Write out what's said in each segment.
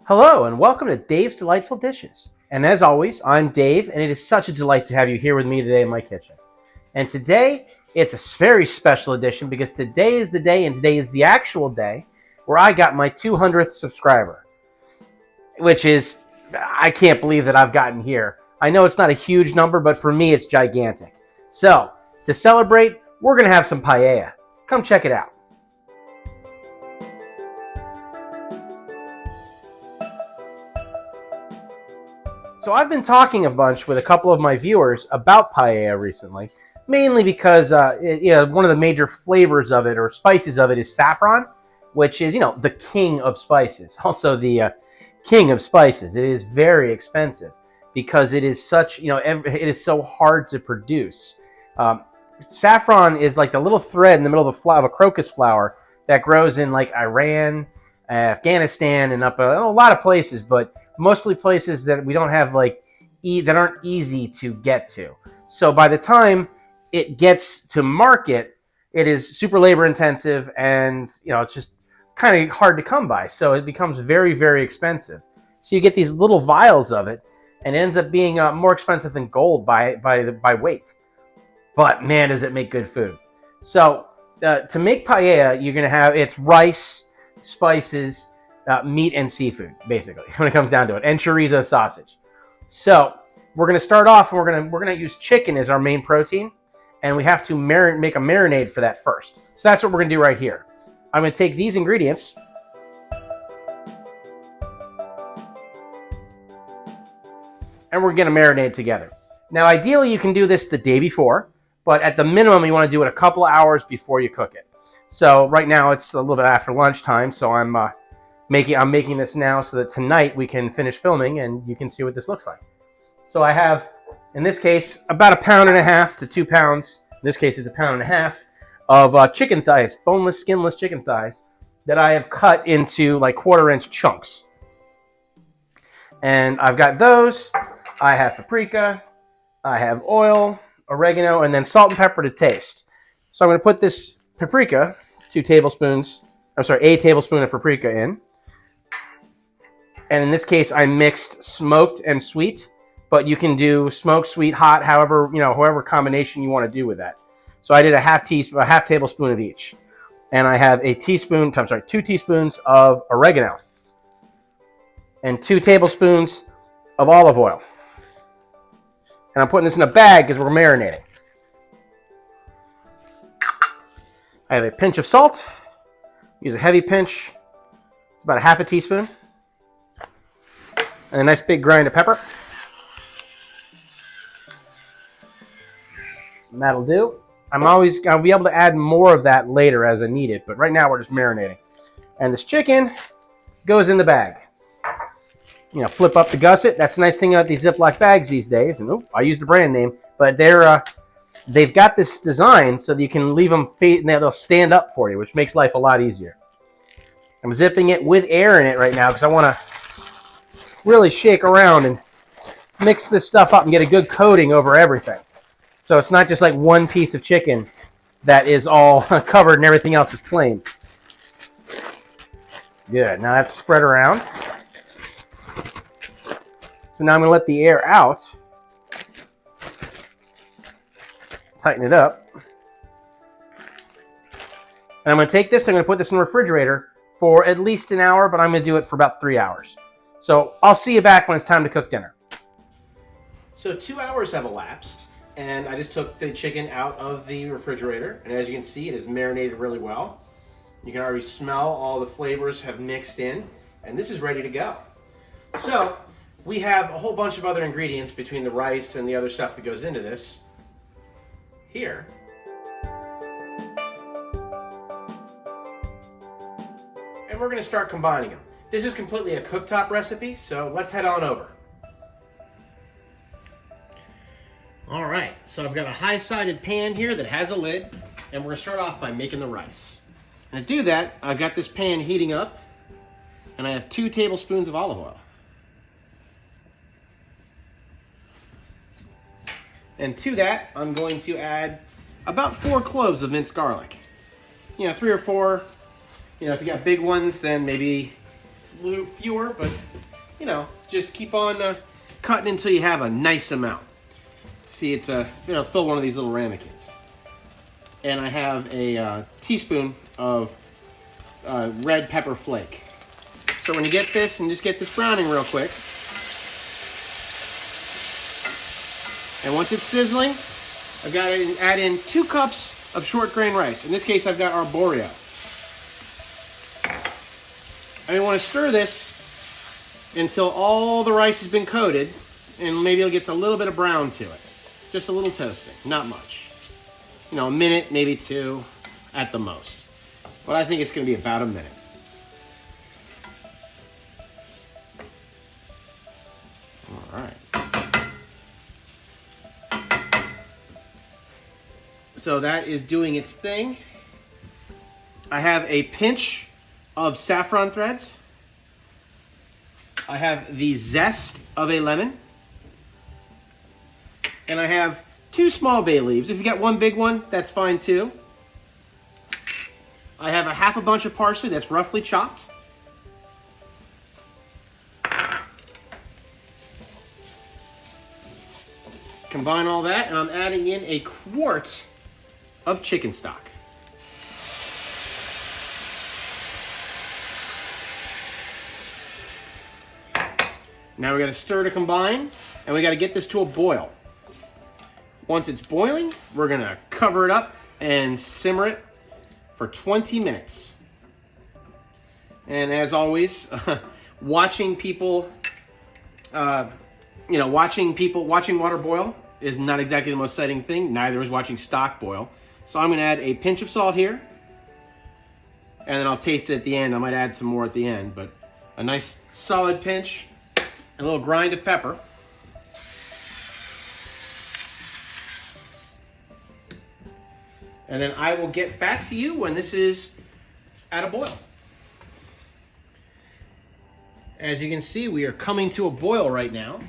Hello and welcome to Dave's Delightful Dishes. And as always, I'm Dave, and it is such a delight to have you here with me today in my kitchen. And today, it's a very special edition because today is the day, and today is the actual day, where I got my 200th subscriber. Which is, I can't believe that I've gotten here. I know it's not a huge number, but for me, it's gigantic. So, to celebrate, we're going to have some paella. Come check it out. So I've been talking a bunch with a couple of my viewers about paella recently, mainly because one of the major flavors of it or spices of it is saffron, which is the king of spices. Also the king of spices. It is very expensive because it is such it is so hard to produce. Saffron is like the little thread in the middle of a crocus flower that grows in like Iran, Afghanistan, and up a lot of places, but mostly places that we don't have that aren't easy to get to. So by the time it gets to market, it is super labor intensive, and it's just kind of hard to come by. So it becomes very, very expensive. So you get these little vials of it, and it ends up being more expensive than gold by weight. But man, does it make good food! So to make paella, you're gonna have it's rice, spices, meat and seafood, basically, when it comes down to it, and chorizo sausage. So we're going to start off, and we're gonna use chicken as our main protein, and we have to make a marinade for that first. So that's what we're going to do right here. I'm going to take these ingredients, and we're going to marinate together. Now, ideally, you can do this the day before, but at the minimum, you want to do it a couple of hours before you cook it. So right now, it's a little bit after lunchtime, so I'm making this now so that tonight we can finish filming and you can see what this looks like. So I have, in this case, about 1.5 pounds to 2 pounds. In this case, it's 1.5 pounds of chicken thighs, boneless, skinless chicken thighs that I have cut into like 1/4-inch chunks. And I've got those. I have paprika. I have oil, oregano, and then salt and pepper to taste. So I'm going to put this paprika, a tablespoon of paprika in. And in this case, I mixed smoked and sweet, but you can do smoked, sweet, hot, however combination you want to do with that. So I did a half tablespoon of each. And I have 2 teaspoons of oregano and 2 tablespoons of olive oil. And I'm putting this in a bag because we're marinating. I have a pinch of salt. Use a heavy pinch. It's about 1/2 teaspoon. And a nice big grind of pepper. And that'll do. I'll be able to add more of that later as I need it, but right now we're just marinating. And this chicken goes in the bag. Flip up the gusset. That's the nice thing about these Ziploc bags these days. And I used the brand name, but they've got this design so that you can leave them and they'll stand up for you, which makes life a lot easier. I'm zipping it with air in it right now because I want to really shake around and mix this stuff up and get a good coating over everything. So it's not just like one piece of chicken that is all covered and everything else is plain. Good. Now that's spread around. So now I'm going to let the air out. Tighten it up. And I'm going to take this, I'm going to put this in the refrigerator for at least an hour, but I'm going to do it for about 3 hours. So I'll see you back when it's time to cook dinner. So 2 hours have elapsed, and I just took the chicken out of the refrigerator, and as you can see, it is marinated really well. You can already smell all the flavors have mixed in, and this is ready to go. So we have a whole bunch of other ingredients between the rice and the other stuff that goes into this here. And we're going to start combining them. This is completely a cooktop recipe, so let's head on over. All right, so I've got a high-sided pan here that has a lid, and we're going to start off by making the rice. And to do that, I've got this pan heating up, and I have 2 tablespoons of olive oil. And to that, I'm going to add about 4 cloves of minced garlic. 3 or 4. If you got big ones, then maybe fewer, but you know, just keep on cutting until you have a nice amount. See, it's fill one of these little ramekins. And I have a teaspoon of red pepper flake. So when you get this, and just get this browning real quick. And once it's sizzling, I've got to add in 2 cups of short grain rice. In this case, I've got arborio. I want to stir this until all the rice has been coated, and maybe it gets a little bit of brown to it. Just a little toasting, not much. You know, a minute, maybe 2 at the most. But I think it's going to be about a minute. All right. So that is doing its thing. I have a pinch of saffron threads. I have the zest of a lemon. And I have 2 small bay leaves. If you got 1 big one, that's fine too. I have a half a bunch of parsley that's roughly chopped. Combine all that, and I'm adding in a quart of chicken stock. Now we got to stir to combine, and we got to get this to a boil. Once it's boiling, we're going to cover it up and simmer it for 20 minutes. And as always, watching water boil is not exactly the most exciting thing. Neither is watching stock boil. So I'm going to add a pinch of salt here, and then I'll taste it at the end. I might add some more at the end, but a nice solid pinch, a little grind of pepper. And then I will get back to you when this is at a boil. As you can see, we are coming to a boil right now.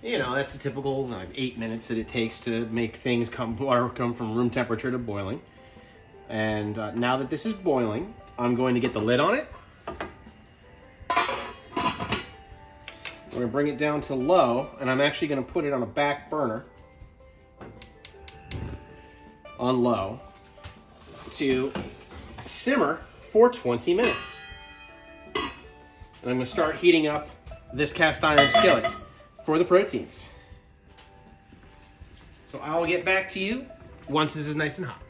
You know, that's the typical 8 minutes that it takes to make water come from room temperature to boiling. And now that this is boiling, I'm going to get the lid on it. We're going to bring it down to low, and I'm actually going to put it on a back burner on low to simmer for 20 minutes. And I'm going to start heating up this cast iron skillet for the proteins. So I'll get back to you once this is nice and hot.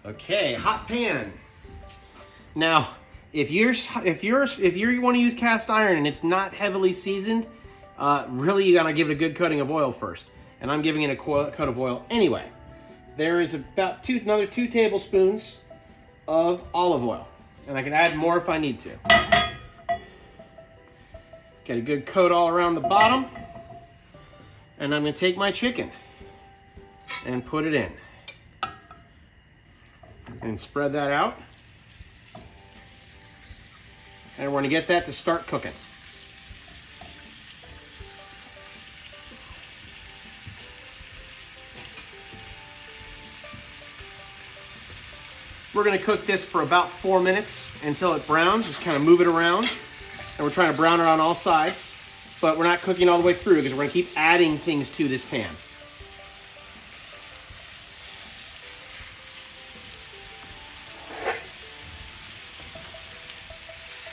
Okay, hot pan. Now, if you want to use cast iron and it's not heavily seasoned, really you gotta give it a good coating of oil first. And I'm giving it a coat of oil anyway. There is about another 2 tablespoons of olive oil, and I can add more if I need to. Get a good coat all around the bottom, and I'm going to take my chicken and put it in and spread that out, and we're going to get that to start cooking. We're going to cook this for about 4 minutes until it browns. Just kind of move it around. And we're trying to brown it on all sides, but we're not cooking all the way through because we're going to keep adding things to this pan.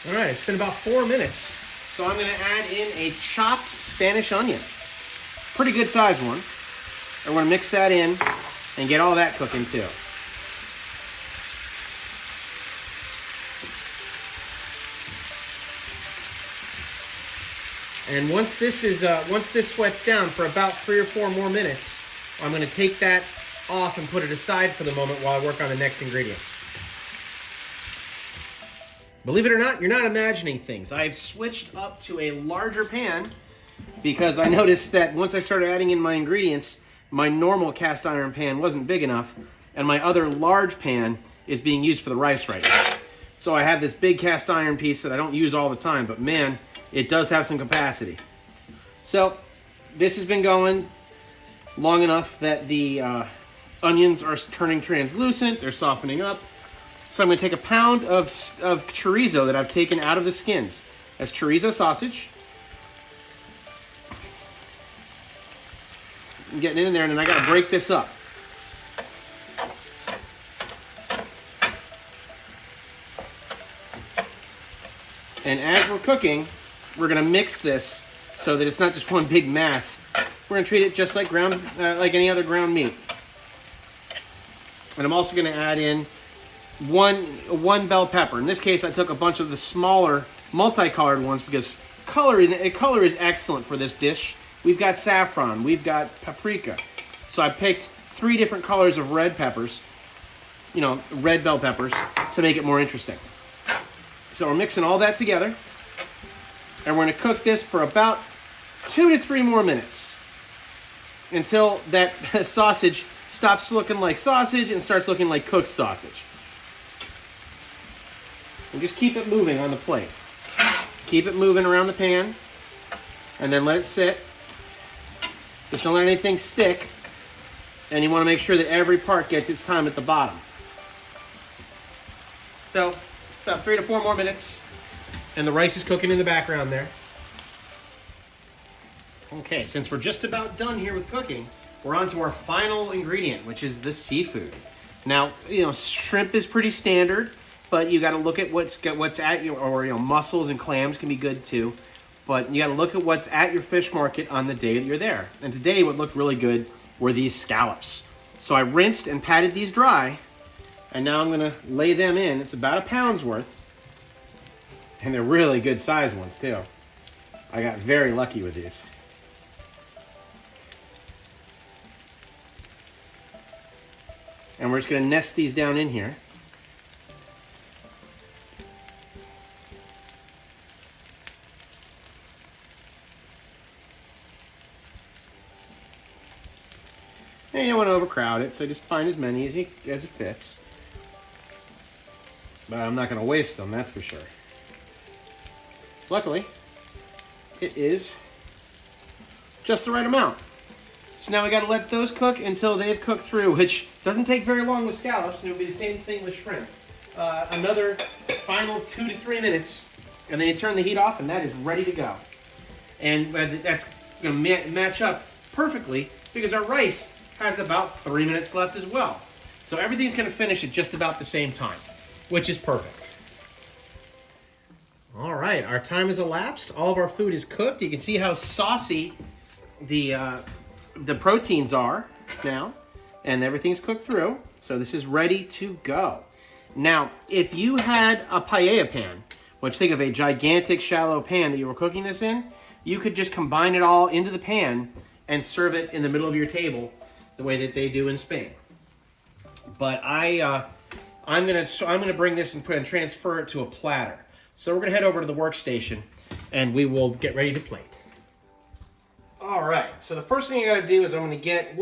All right, it's been about 4 minutes. So I'm going to add in a chopped Spanish onion. Pretty good size one. And we're going to mix that in and get all that cooking too. And once this sweats down for about 3 or 4 more minutes, I'm going to take that off and put it aside for the moment while I work on the next ingredients. Believe it or not, you're not imagining things. I've switched up to a larger pan because I noticed that once I started adding in my ingredients, my normal cast iron pan wasn't big enough, and my other large pan is being used for the rice right now. So I have this big cast iron piece that I don't use all the time, but man, it does have some capacity. So this has been going long enough that the onions are turning translucent, they're softening up. So I'm going to take a pound of chorizo that I've taken out of the skins. That's chorizo sausage. I'm getting it in there, and then I got to break this up. And as we're cooking, we're going to mix this so that it's not just one big mass. We're going to treat it just like like any other ground meat. And I'm also going to add in one bell pepper. In this case, I took a bunch of the smaller multicolored ones because color is excellent for this dish. We've got saffron, we've got paprika. So I picked 3 different colors of red peppers, red bell peppers, to make it more interesting. So we're mixing all that together, and we're going to cook this for about 2 to 3 more minutes until that sausage stops looking like sausage and starts looking like cooked sausage. And just keep it moving on the plate. Keep it moving around the pan, and then let it sit. Just don't let anything stick, and you want to make sure that every part gets its time at the bottom. So, about 3 to 4 more minutes, and the rice is cooking in the background there. Okay, since we're just about done here with cooking, we're on to our final ingredient, which is the seafood. Now, shrimp is pretty standard, but you got to look at what's at your, or mussels and clams can be good too. But you got to look at what's at your fish market on the day that you're there. And today, what looked really good were these scallops. So I rinsed and patted these dry, and now I'm going to lay them in. It's about a pound's worth, and they're really good sized ones too. I got very lucky with these. And we're just going to nest these down in here. And you don't want to overcrowd it, so just find as many as it fits. But I'm not going to waste them, that's for sure. Luckily, it is just the right amount. So now we got to let those cook until they've cooked through, which doesn't take very long with scallops, and it'll be the same thing with shrimp. Another final 2 to 3 minutes, and then you turn the heat off, and that is ready to go. And that's going to match up perfectly because our rice has about 3 minutes left as well. So everything's going to finish at just about the same time, which is perfect. All right, our time has elapsed. All of our food is cooked. You can see how saucy the proteins are now, and everything's cooked through. So this is ready to go. Now, if you had a paella pan, which think of a gigantic shallow pan that you were cooking this in, you could just combine it all into the pan and serve it in the middle of your table the way that they do in Spain. But I'm gonna bring this and transfer it to a platter. So we're gonna head over to the workstation and we will get ready to plate. All right, so the first thing you gotta do is I'm gonna get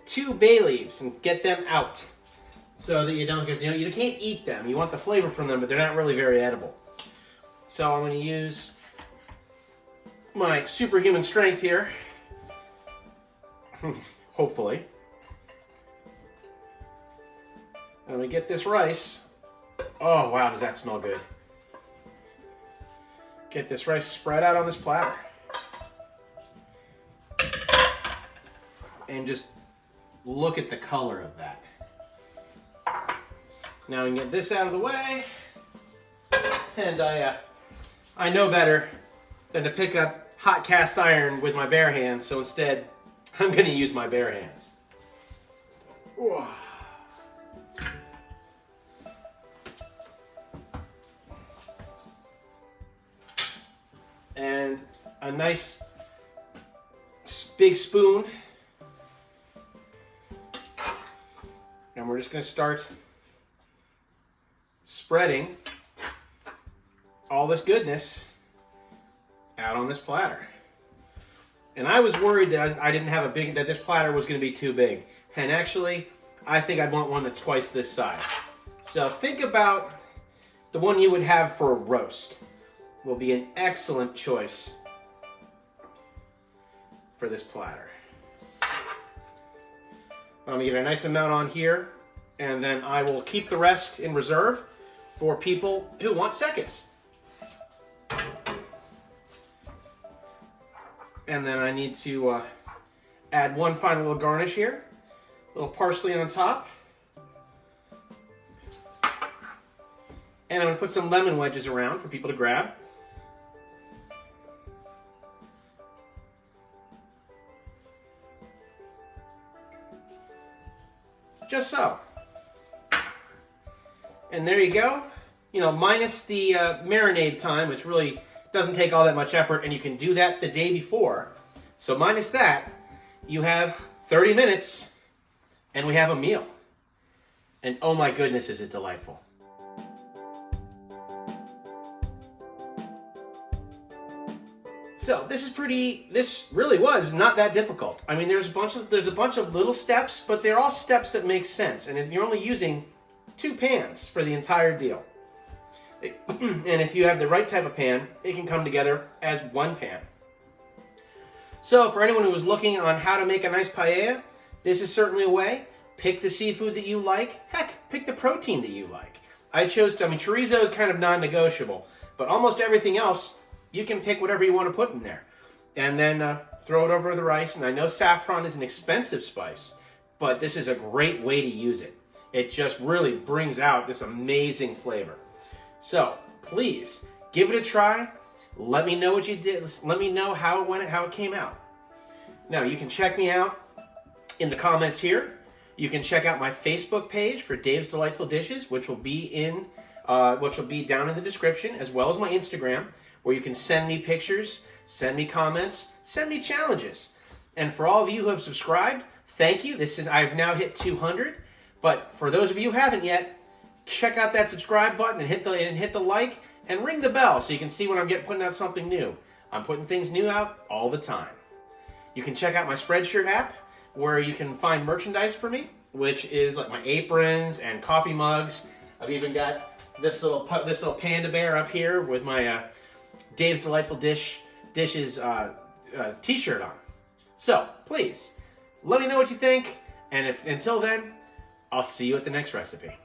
2 bay leaves and get them out so that you don't, because you can't eat them. You want the flavor from them, but they're not really very edible. So I'm gonna use my superhuman strength here, hopefully. I'm gonna get this rice. Oh wow, does that smell good. Get this rice spread out on this platter. And just look at the color of that. Now we can get this out of the way. And I know better than to pick up hot cast iron with my bare hands, so instead I'm gonna use my bare hands. Ooh. And a nice big spoon. And we're just going to start spreading all this goodness out on this platter. And I was worried that I didn't have that this platter was going to be too big. And actually, I think I'd want one that's twice this size. So think about the one you would have for a roast. Will be an excellent choice for this platter. I'm going to get a nice amount on here, And then I will keep the rest in reserve for people who want seconds. And then I need to add one final little garnish here. A little parsley on top. And I'm going to put some lemon wedges around for people to grab. Just so. And there you go. You know, minus the marinade time, which really doesn't take all that much effort, and you can do that the day before. So minus that, you have 30 minutes, and we have a meal. And oh my goodness, is it delightful. So this really was not that difficult. I mean, there's a bunch of little steps, but they're all steps that make sense. And you're only using 2 pans for the entire deal. And if you have the right type of pan, it can come together as 1 pan. So for anyone who was looking on how to make a nice paella, this is certainly a way. Pick the seafood that you like. Heck, pick the protein that you like. Chorizo is kind of non-negotiable, but almost everything else, you can pick whatever you want to put in there. And then throw it over the rice. And I know saffron is an expensive spice, but this is a great way to use it. It just really brings out this amazing flavor. So please give it a try. Let me know what you did. Let me know how it went, how it came out. Now you can check me out in the comments here. You can check out my Facebook page for Dave's Delightful Dishes, which will be down in the description, as well as my Instagram, where you can send me pictures, send me comments, send me challenges. And for all of you who have subscribed, thank you. I've now hit 200. But for those of you who haven't yet, check out that subscribe button and hit the like and ring the bell so you can see when I'm putting out something new. I'm putting things new out all the time. You can check out my Spreadshirt app where you can find merchandise for me, which is like my aprons and coffee mugs. I've even got this little panda bear up here with my Dave's Delightful Dishes t-shirt on. So please let me know what you think, and until then, I'll see you at the next recipe.